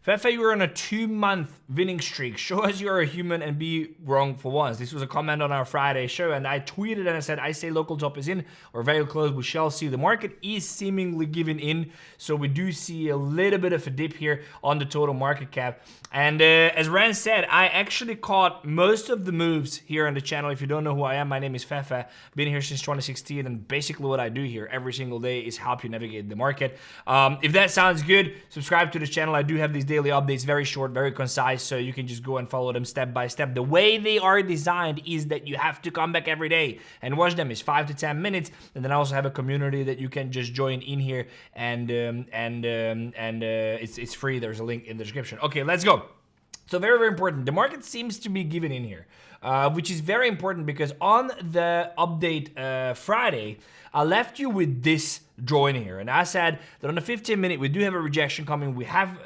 Fefe, you were on a 2-month winning streak. Show us you're a human and be wrong for once. This was a comment on our Friday show, and I tweeted and I said, I say local top is in or very close. We shall see. The market is seemingly giving in, so we do see a little bit of a dip here on the total market cap. And as Ran said, I actually caught most of the moves here on the channel. If you don't know who I am, my name is Fefe. Been here since 2016, and basically what I do here every single day is help you navigate the market. If that sounds good, subscribe to this channel. I do have these daily updates, very short, very concise, so you can just go and follow them step by step. The way they are designed is that you have to come back every day and watch them. It's 5 to 10 minutes, and then I also have a community that you can just join in here, and it's free. There's a link in the description. Okay, let's go. So very, very important. The market seems to be giving in here, which is very important because on the update Friday, I left you with this drawing here. And I said that on the 15-minute, we do have a rejection coming. We have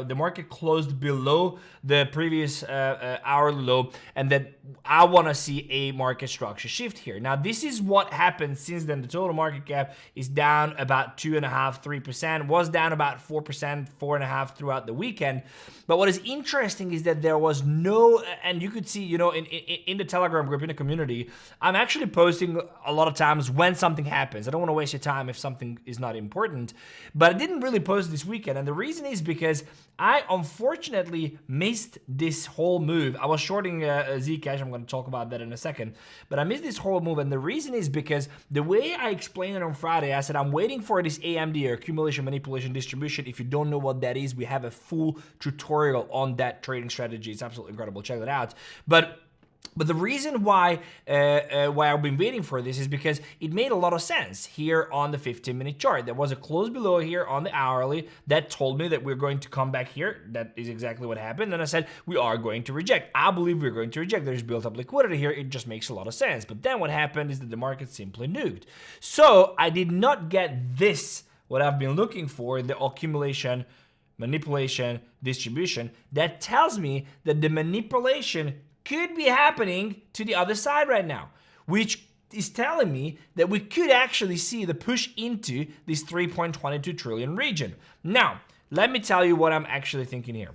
the market closed below the previous hourly low, and that I want to see a market structure shift here. Now, this is what happened since then. The total market cap is down about 2.5%, 3%, was down about 4%, 4.5% throughout the weekend. But what is interesting is that there was no, and you could see, you know, in the Telegram group, in the community, I'm actually posting a lot of times when something happens. I don't want to waste your time if something is not important, but I didn't really post this weekend. And the reason is because I unfortunately missed this whole move. I was shorting Zcash. I'm going to talk about that in a second, but I missed this whole move. And the reason is because the way I explained it on Friday, I said, I'm waiting for this AMD or accumulation, manipulation, distribution. If you don't know what that is, we have a full tutorial on that trading strategy. It's absolutely incredible. Check that out. But the reason why I've been waiting for this is because it made a lot of sense here on the 15-minute chart. There was a close below here on the hourly that told me that we're going to come back here. That is exactly what happened. And I said, we are going to reject. I believe we're going to reject. There's built up liquidity here. It just makes a lot of sense. But then what happened is that the market simply nuked. So I did not get this, what I've been looking for, the accumulation, manipulation, distribution. That tells me that the manipulation could be happening to the other side right now, which is telling me that we could actually see the push into this 3.22 trillion region. Now, let me tell you what I'm actually thinking here.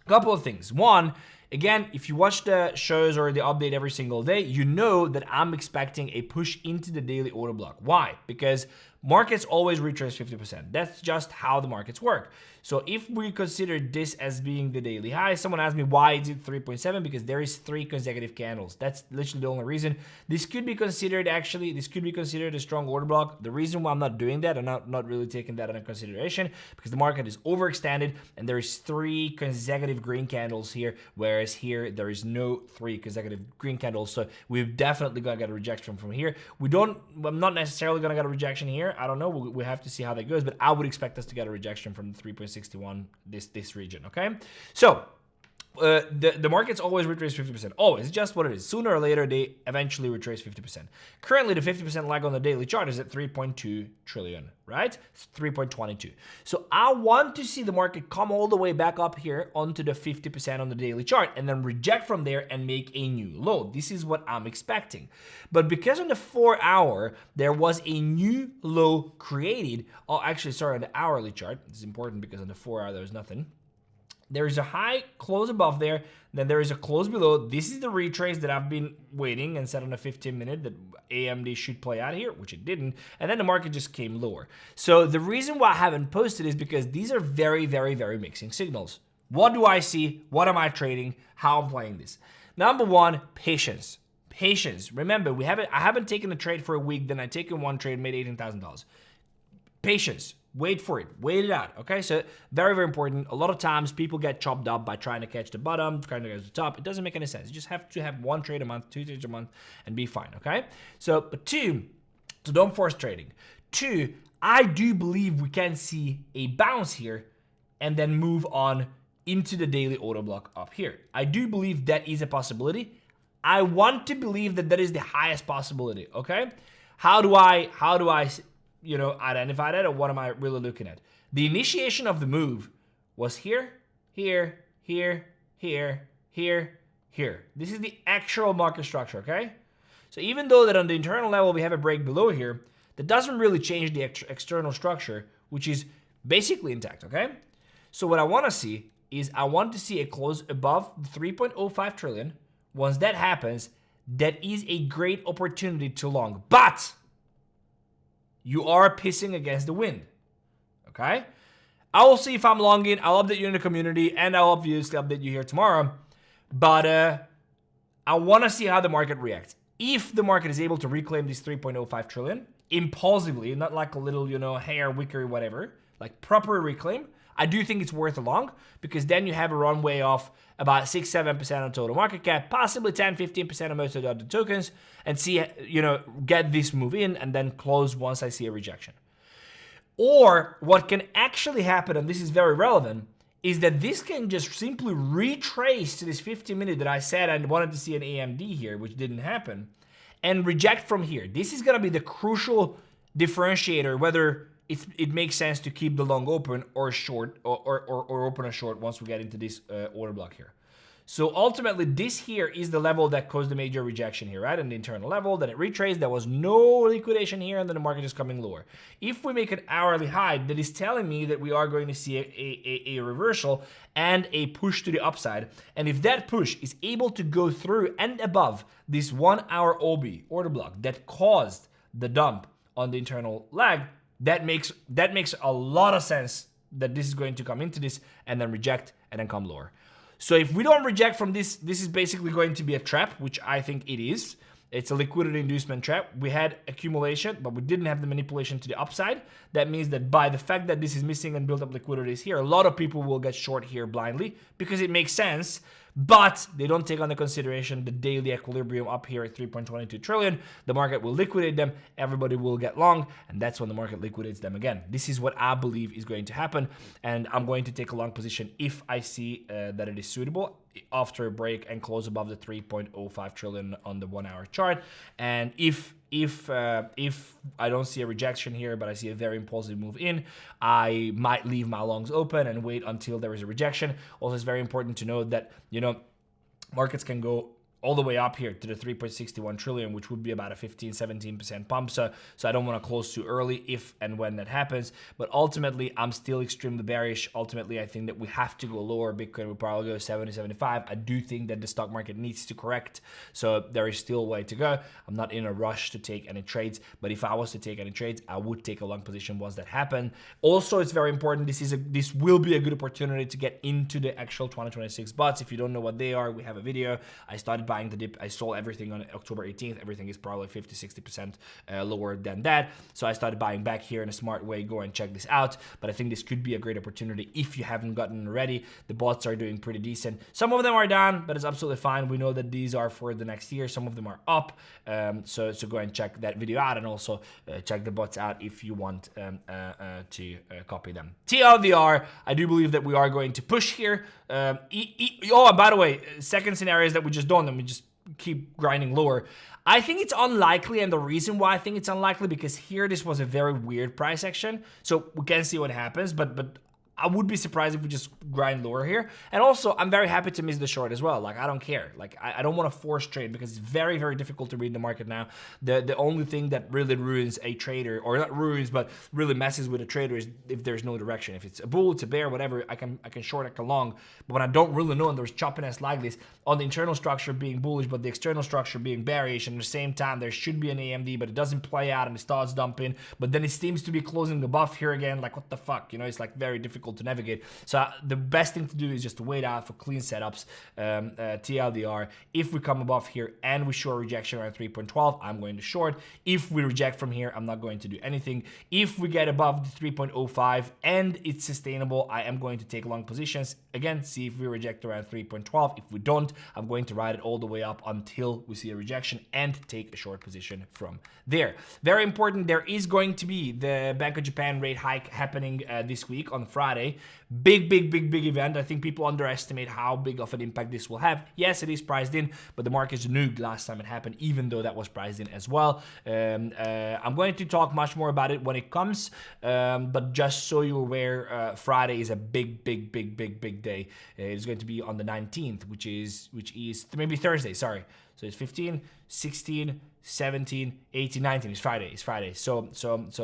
A couple of things. One, again, if you watch the shows or the update every single day, you know that I'm expecting a push into the daily order block. Why? Because markets always retrace 50%. That's just how the markets work. So if we consider this as being the daily high, someone asked me why is it 3.7? Because there is 3 consecutive candles. That's literally the only reason. This could be considered a strong order block. The reason why I'm not doing that, I'm not really taking that into consideration, because the market is overextended and there is 3 consecutive green candles here, whereas here there is no 3 consecutive green candles. So we're definitely gonna get a rejection from here. I'm not necessarily gonna get a rejection here. I don't know. We have to see how that goes, but I would expect us to get a rejection from the 3.61 this region. Okay, so the markets always retrace 50%. Always, it's just what it is. Sooner or later, they eventually retrace 50%. Currently, the 50% lag on the daily chart is at 3.2 trillion, right? It's 3.22. So I want to see the market come all the way back up here onto the 50% on the daily chart and then reject from there and make a new low. This is what I'm expecting. But because on the 4-hour, there was a new low created. Oh, actually, sorry, on the hourly chart. This is important because on the 4-hour, there's nothing. There is a high close above there, then there is a close below. This is the retrace that I've been waiting and said on a 15-minute that AMD should play out here, which it didn't, and then the market just came lower. So the reason why I haven't posted is because these are very, very, very mixing signals. What do I see? What am I trading? How I'm playing this? Number one, patience. Patience. Remember, I haven't taken a trade for a week, then I taken one trade, made $18,000. Patience. Wait for it. Wait it out. Okay, so very, very important. A lot of times people get chopped up by trying to catch the bottom, trying to catch the top. It doesn't make any sense. You just have to have 1 trade a month, 2 trades a month, and be fine. Okay, but 2, so don't force trading. 2, I do believe we can see a bounce here and then move on into the daily order block up here. I do believe that is a possibility. I want to believe that that is the highest possibility. Okay, how do I identify that, or what am I really looking at? The initiation of the move was here, here, here, here, here, here. This is the actual market structure, okay? So even though that on the internal level we have a break below here, that doesn't really change the external structure, which is basically intact, okay? So what I want to see is I want to see a close above 3.05 trillion. Once that happens, that is a great opportunity to long. But you are pissing against the wind, okay? I will see if I'm longing. I'll update you in the community, and I'll obviously update you here tomorrow. But I want to see how the market reacts. If the market is able to reclaim this 3.05 trillion impulsively, not like a little, hair, wickery, whatever, like proper reclaim, I do think it's worth a long, because then you have a runway of about 6-7% of total market cap, possibly 10-15% of most of the other tokens, and see, get this move in and then close once I see a rejection. Or what can actually happen, and this is very relevant, is that this can just simply retrace to this 50-minute that I said I wanted to see an AMD here, which didn't happen, and reject from here. This is going to be the crucial differentiator, whether it makes sense to keep the long open or short, or open a short once we get into this order block here. So ultimately, this here is the level that caused the major rejection here, right? And the internal level, then it retraced, there was no liquidation here, and then the market is coming lower. If we make an hourly high, that is telling me that we are going to see a reversal and a push to the upside. And if that push is able to go through and above this 1 hour OB order block that caused the dump on the internal lag, that makes a lot of sense that this is going to come into this and then reject and then come lower. So if we don't reject from this, this is basically going to be a trap, which I think it is. It's a liquidity inducement trap. We had accumulation, but we didn't have the manipulation to the upside. That means that by the fact that this is missing and built up liquidities here, a lot of people will get short here blindly because it makes sense, but they don't take under consideration the daily equilibrium up here at 3.22 trillion. The market will liquidate them, everybody will get long, and that's when the market liquidates them again. This is what I believe is going to happen, and I'm going to take a long position if I see that it is suitable after a break and close above the 3.05 trillion on the 1 hour chart. And if I don't see a rejection here, but I see a very impulsive move in, I might leave my longs open and wait until there is a rejection. Also, it's very important to note that, markets can go all the way up here to the 3.61 trillion, which would be about a 15-17% pump. So I don't want to close too early if and when that happens. But ultimately, I'm still extremely bearish. Ultimately, I think that we have to go lower. Bitcoin will probably go 70-75. I do think that the stock market needs to correct. So there is still a way to go. I'm not in a rush to take any trades, but if I was to take any trades, I would take a long position once that happened. Also, it's very important. This will be a good opportunity to get into the actual 2026 bots. If you don't know what they are, we have a video. I started buying the dip. I sold everything on October 18th. Everything is probably 50-60% lower than that. So I started buying back here in a smart way. Go and check this out. But I think this could be a great opportunity if you haven't gotten already. The bots are doing pretty decent. Some of them are down, but it's absolutely fine. We know that these are for the next year. Some of them are up. So go and check that video out, and also check the bots out if you want to copy them. TLDR, I do believe that we are going to push here. And by the way, second scenario is that we just don't, and we just keep grinding lower. I think it's unlikely, and the reason why I think it's unlikely, because here this was a very weird price action, so we can see what happens, but I would be surprised if we just grind lower here. And also, I'm very happy to miss the short as well. Like, I don't care. Like, I don't want to force trade because it's very, very difficult to read the market now. The only thing that really ruins a trader, or not ruins, but really messes with a trader, is if there's no direction. If it's a bull, it's a bear, whatever, I can short, I can long. But when I don't really know and there's choppiness like this, on the internal structure being bullish, but the external structure being bearish, and at the same time, there should be an AMD, but it doesn't play out and it starts dumping. But then it seems to be closing above here again. Like, what the fuck? It's like very difficult to navigate. So the best thing to do is just to wait out for clean setups, TLDR. If we come above here and we show a rejection around 3.12, I'm going to short. If we reject from here, I'm not going to do anything. If we get above the 3.05 and it's sustainable, I am going to take long positions. Again, see if we reject around 3.12. If we don't, I'm going to ride it all the way up until we see a rejection and take a short position from there. Very important, there is going to be the Bank of Japan rate hike happening this week on Friday. Big event. I think people underestimate how big of an impact this will have. Yes, it is priced in, but the market's nuked last time it happened, even though that was priced in as well. I'm going to talk much more about it when it comes, but just so you're aware, Friday is a big day. It's going to be on the 19th, which is maybe Thursday, sorry. So it's 15, 16, 17, 18, 19. It's Friday. So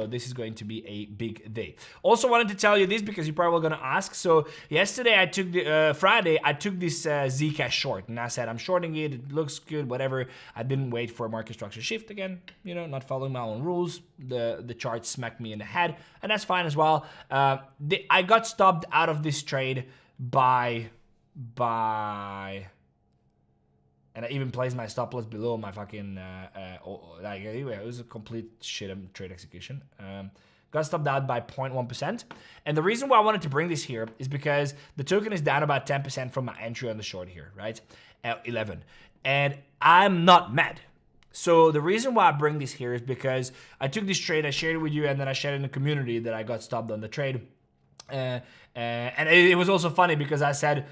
this is going to be a big day. Also wanted to tell you this because you're probably going to ask. So yesterday I took the Friday I took this Zcash short, and I said I'm shorting it. It looks good, whatever. I didn't wait for a market structure shift again. You know, not following my own rules. The chart smacked me in the head, and that's fine as well. I got stopped out of this trade by. And I even placed my stop loss below my fucking, like, anyway, it was a complete shit trade execution. Got stopped out by 0.1%. And the reason why I wanted to bring this here is because the token is down about 10% from my entry on the short here, right? 11. And I'm not mad. So the reason why I bring this here is because I took this trade, I shared it with you, and then I shared it in the community that I got stopped on the trade. And it was also funny because I said,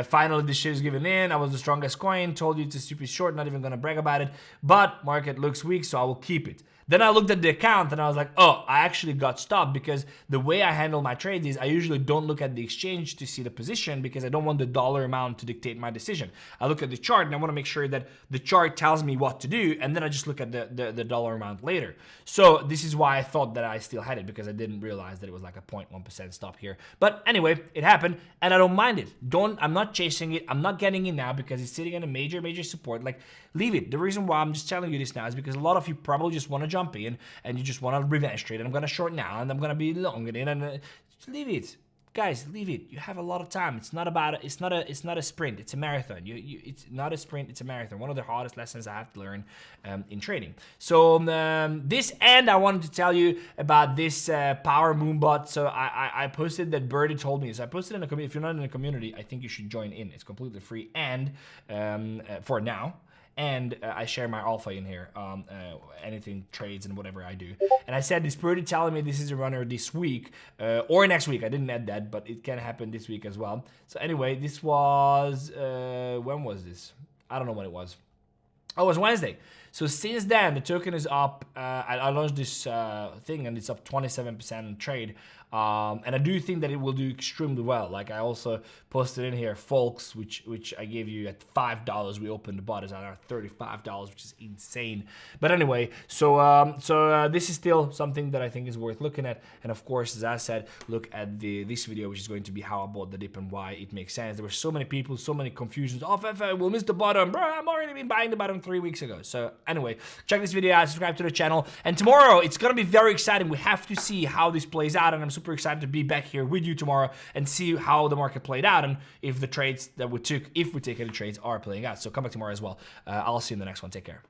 finally this shit is given in. I was the strongest coin, told you it's a stupid short, not even gonna brag about it. But market looks weak, so I will keep it. Then I looked at the account and I was like, oh, I actually got stopped because the way I handle my trades is I usually don't look at the exchange to see the position because I don't want the dollar amount to dictate my decision. I look at the chart and I want to make sure that the chart tells me what to do, and then I just look at the dollar amount later. So this is why I thought that I still had it, because I didn't realize that it was like a 0.1% stop here. But anyway, it happened and I don't mind it. I'm not chasing it. I'm not getting in now because it's sitting in a major support. Like, leave it. The reason why I'm just telling you this now is because a lot of you probably just want to jump in and you just want to revenge trade, and I'm gonna short now and I'm gonna be long in it, and just leave it, guys. Leave it. You have a lot of time. It's not a sprint. It's a marathon. It's not a sprint. It's a marathon. One of the hardest lessons I have to learn in trading. So this end, I wanted to tell you about this power moonbot. So I posted that Birdie told me. So I posted in the community. If you're not in the community, I think you should join in. It's completely free and for now. And I share my alpha in here, anything trades and whatever I do. And I said, this Birdie telling me this is a runner this week or next week. I didn't add that, but it can happen this week as well. So anyway, this was, when was this? I don't know when it was. Oh, it was Wednesday. So since then, the token is up. I launched this thing and it's up 27% in trade. And I do think that it will do extremely well. Like I also posted in here, folks, which I gave you at $5. We opened the bot is at $35, which is insane. But anyway, so this is still something that I think is worth looking at. And of course, as I said, look at this video, which is going to be how I bought the dip and why it makes sense. There were so many people, so many confusions. Oh, we'll miss the bottom, bro. I'm already been buying the bottom 3 weeks ago. So anyway, check this video out, subscribe to the channel, and tomorrow it's gonna be very exciting. We have to see how this plays out, and I'm super excited to be back here with you tomorrow and see how the market played out and if the trades that we took, if we take any trades, are playing out. So come back tomorrow as well. I'll see you in the next one. Take care.